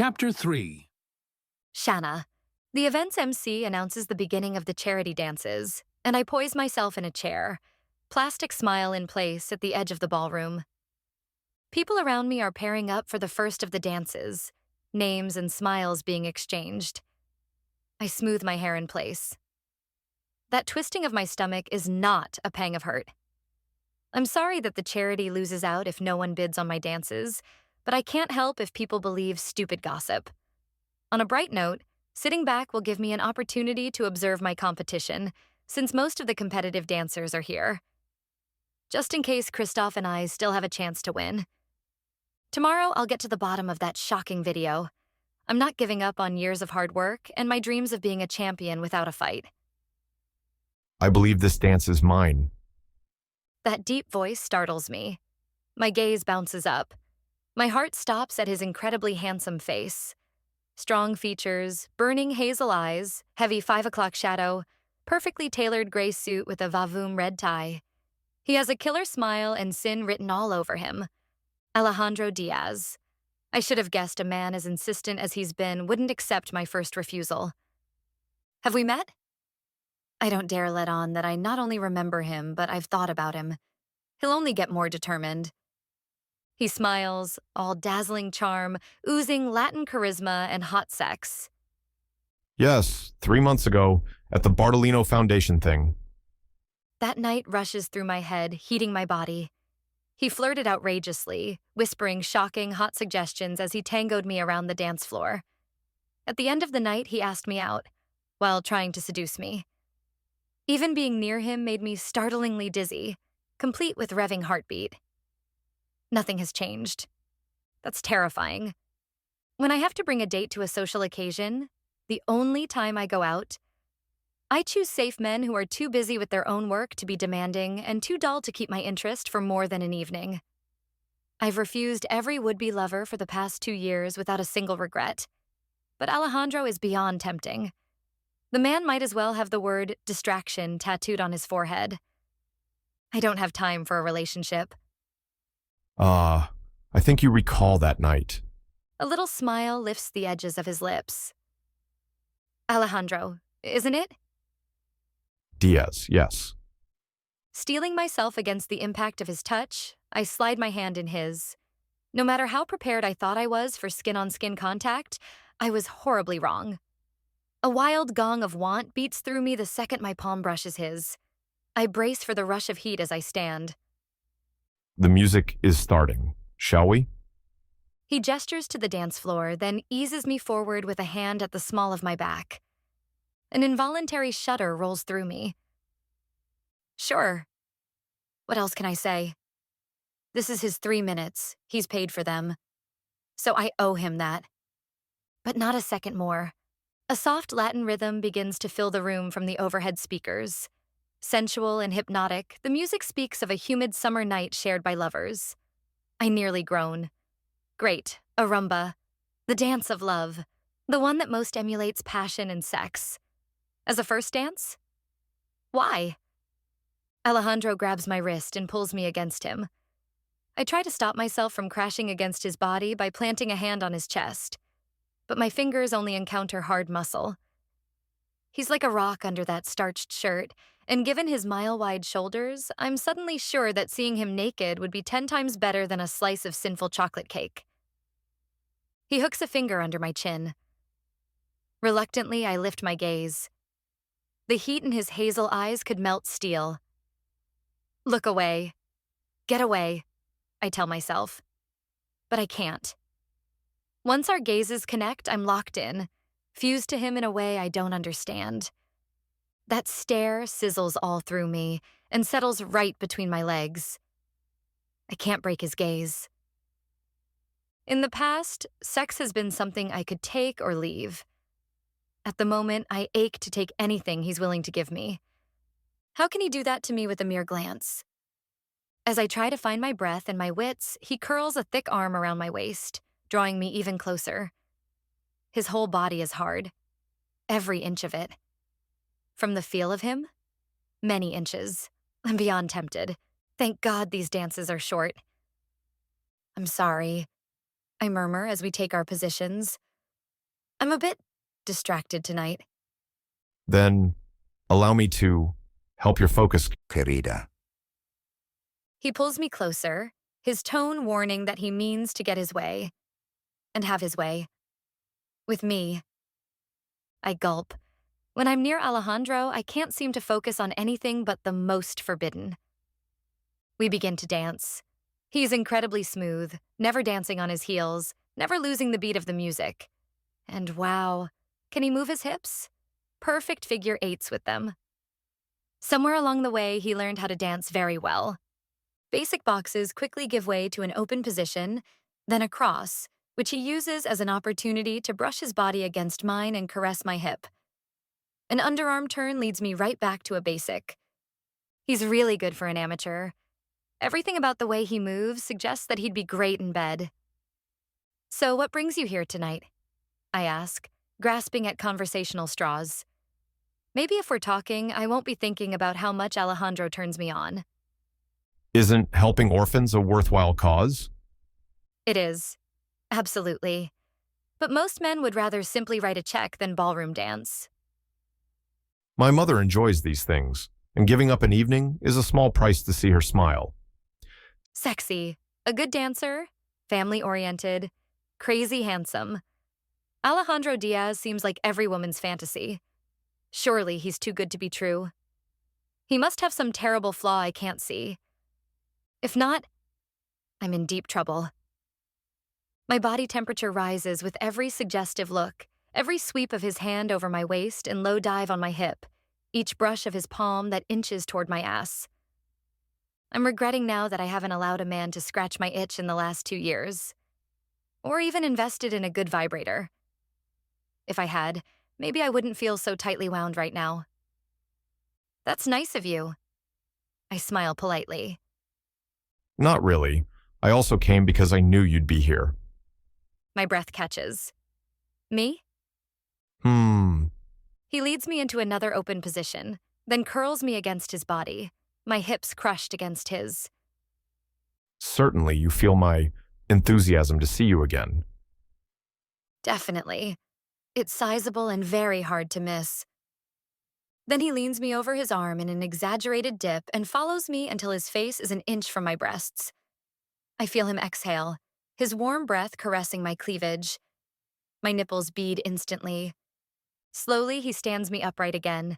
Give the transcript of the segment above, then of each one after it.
Chapter 3. Shanna. The event's MC announces the beginning of the charity dances, and I poise myself in a chair, plastic smile in place at the edge of the ballroom. People around me are pairing up for the first of the dances, names and smiles being exchanged. I smooth my hair in place. That twisting of my stomach is not a pang of hurt. I'm sorry that the charity loses out if no one bids on my dances, but I can't help if people believe stupid gossip. On a bright note, sitting back will give me an opportunity to observe my competition, since most of the competitive dancers are here. Just in case Kristoff and I still have a chance to win. Tomorrow, I'll get to the bottom of that shocking video. I'm not giving up on years of hard work and my dreams of being a champion without a fight. I believe this dance is mine. That deep voice startles me. My gaze bounces up. My heart stops at his incredibly handsome face. Strong features, burning hazel eyes, heavy 5 o'clock shadow, perfectly tailored gray suit with a vavoom red tie. He has a killer smile and sin written all over him. Alejandro Diaz. I should have guessed a man as insistent as he's been wouldn't accept my first refusal. Have we met? I don't dare let on that I not only remember him, but I've thought about him. He'll only get more determined. He smiles, all dazzling charm, oozing Latin charisma and hot sex. Yes, 3 months ago, at the Bartolino Foundation thing. That night rushes through my head, heating my body. He flirted outrageously, whispering shocking, hot suggestions as he tangoed me around the dance floor. At the end of the night, he asked me out, while trying to seduce me. Even being near him made me startlingly dizzy, complete with revving heartbeat. Nothing has changed. That's terrifying. When I have to bring a date to a social occasion, the only time I go out, I choose safe men who are too busy with their own work to be demanding and too dull to keep my interest for more than an evening. I've refused every would-be lover for the past 2 years without a single regret. But Alejandro is beyond tempting. The man might as well have the word distraction tattooed on his forehead. I don't have time for a relationship. I think you recall that night. A little smile lifts the edges of his lips. Alejandro, isn't it? Diaz, yes. Steeling myself against the impact of his touch, I slide my hand in his. No matter how prepared I thought I was for skin-on-skin contact, I was horribly wrong. A wild gong of want beats through me the second my palm brushes his. I brace for the rush of heat as I stand. The music is starting. Shall we? He gestures to the dance floor, then eases me forward with a hand at the small of my back. An involuntary shudder rolls through me. Sure. What else can I say? This is his 3 minutes. He's paid for them. So I owe him that. But not a second more. A soft Latin rhythm begins to fill the room from the overhead speakers. Sensual and hypnotic, the music speaks of a humid summer night shared by lovers. I nearly groan. Great, a rumba. The dance of love. The one that most emulates passion and sex. As a first dance? Why? Alejandro grabs my wrist and pulls me against him. I try to stop myself from crashing against his body by planting a hand on his chest, but my fingers only encounter hard muscle. He's like a rock under that starched shirt, and given his mile-wide shoulders, I'm suddenly sure that seeing him naked would be 10 times better than a slice of sinful chocolate cake. He hooks a finger under my chin. Reluctantly, I lift my gaze. The heat in his hazel eyes could melt steel. Look away. Get away, I tell myself. But I can't. Once our gazes connect, I'm locked in, fused to him in a way I don't understand. That stare sizzles all through me and settles right between my legs. I can't break his gaze. In the past, sex has been something I could take or leave. At the moment, I ache to take anything he's willing to give me. How can he do that to me with a mere glance? As I try to find my breath and my wits, he curls a thick arm around my waist, drawing me even closer. His whole body is hard. Every inch of it. From the feel of him? Many inches. I'm beyond tempted. Thank God these dances are short. I'm sorry, I murmur as we take our positions. I'm a bit distracted tonight. Then allow me to help your focus. querida. He pulls me closer, his tone warning that he means to get his way. And have his way. With me. I gulp. When I'm near Alejandro, I can't seem to focus on anything but the most forbidden. We begin to dance. He's incredibly smooth, never dancing on his heels, never losing the beat of the music. And wow, can he move his hips? Perfect figure eights with them. Somewhere along the way, he learned how to dance very well. Basic boxes quickly give way to an open position, then a cross, which he uses as an opportunity to brush his body against mine and caress my hip. An underarm turn leads me right back to a basic. He's really good for an amateur. Everything about the way he moves suggests that he'd be great in bed. So what brings you here tonight? I ask, grasping at conversational straws. Maybe if we're talking, I won't be thinking about how much Alejandro turns me on. Isn't helping orphans a worthwhile cause? It is. Absolutely. But most men would rather simply write a check than ballroom dance. My mother enjoys these things, and giving up an evening is a small price to see her smile. Sexy, a good dancer, family-oriented, crazy handsome. Alejandro Diaz seems like every woman's fantasy. Surely he's too good to be true. He must have some terrible flaw I can't see. If not, I'm in deep trouble. My body temperature rises with every suggestive look, every sweep of his hand over my waist and low dive on my hip, each brush of his palm that inches toward my ass. I'm regretting now that I haven't allowed a man to scratch my itch in the last 2 years. Or even invested in a good vibrator. If I had, maybe I wouldn't feel so tightly wound right now. That's nice of you. I smile politely. Not really. I also came because I knew you'd be here. My breath catches. Me? He leads me into another open position, then curls me against his body, my hips crushed against his. Certainly you feel my enthusiasm to see you again. Definitely. It's sizable and very hard to miss. Then he leans me over his arm in an exaggerated dip and follows me until his face is an inch from my breasts. I feel him exhale, his warm breath caressing my cleavage. My nipples bead instantly. Slowly, he stands me upright again,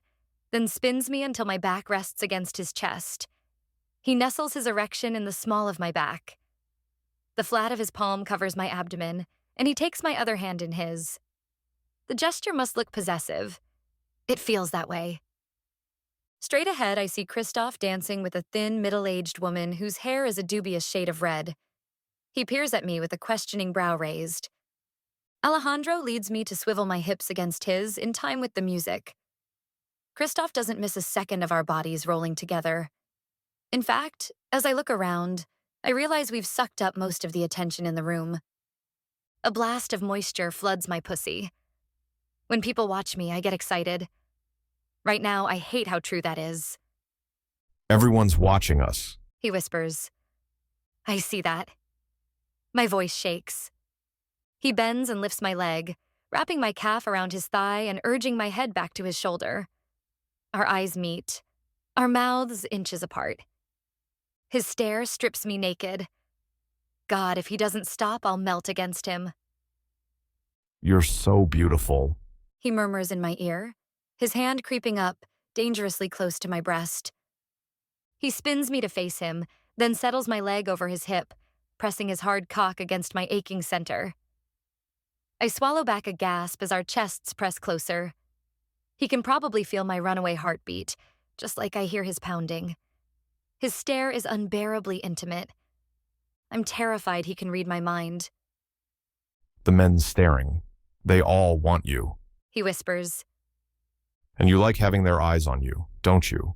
then spins me until my back rests against his chest. He nestles his erection in the small of my back. The flat of his palm covers my abdomen, and he takes my other hand in his. The gesture must look possessive. It feels that way. Straight ahead, I see Christoph dancing with a thin, middle-aged woman whose hair is a dubious shade of red. He peers at me with a questioning brow raised. Alejandro leads me to swivel my hips against his in time with the music. Christoph doesn't miss a second of our bodies rolling together. In fact, as I look around, I realize we've sucked up most of the attention in the room. A blast of moisture floods my pussy. When people watch me, I get excited. Right now, I hate how true that is. Everyone's watching us. He whispers. I see that. My voice shakes. He bends and lifts my leg, wrapping my calf around his thigh and urging my head back to his shoulder. Our eyes meet, our mouths inches apart. His stare strips me naked. God, if he doesn't stop, I'll melt against him. You're so beautiful. He murmurs in my ear, his hand creeping up, dangerously close to my breast. He spins me to face him, then settles my leg over his hip, pressing his hard cock against my aching center. I swallow back a gasp as our chests press closer. He can probably feel my runaway heartbeat, just like I hear his pounding. His stare is unbearably intimate. I'm terrified he can read my mind. The men staring. They all want you. He whispers. And you like having their eyes on you, don't you?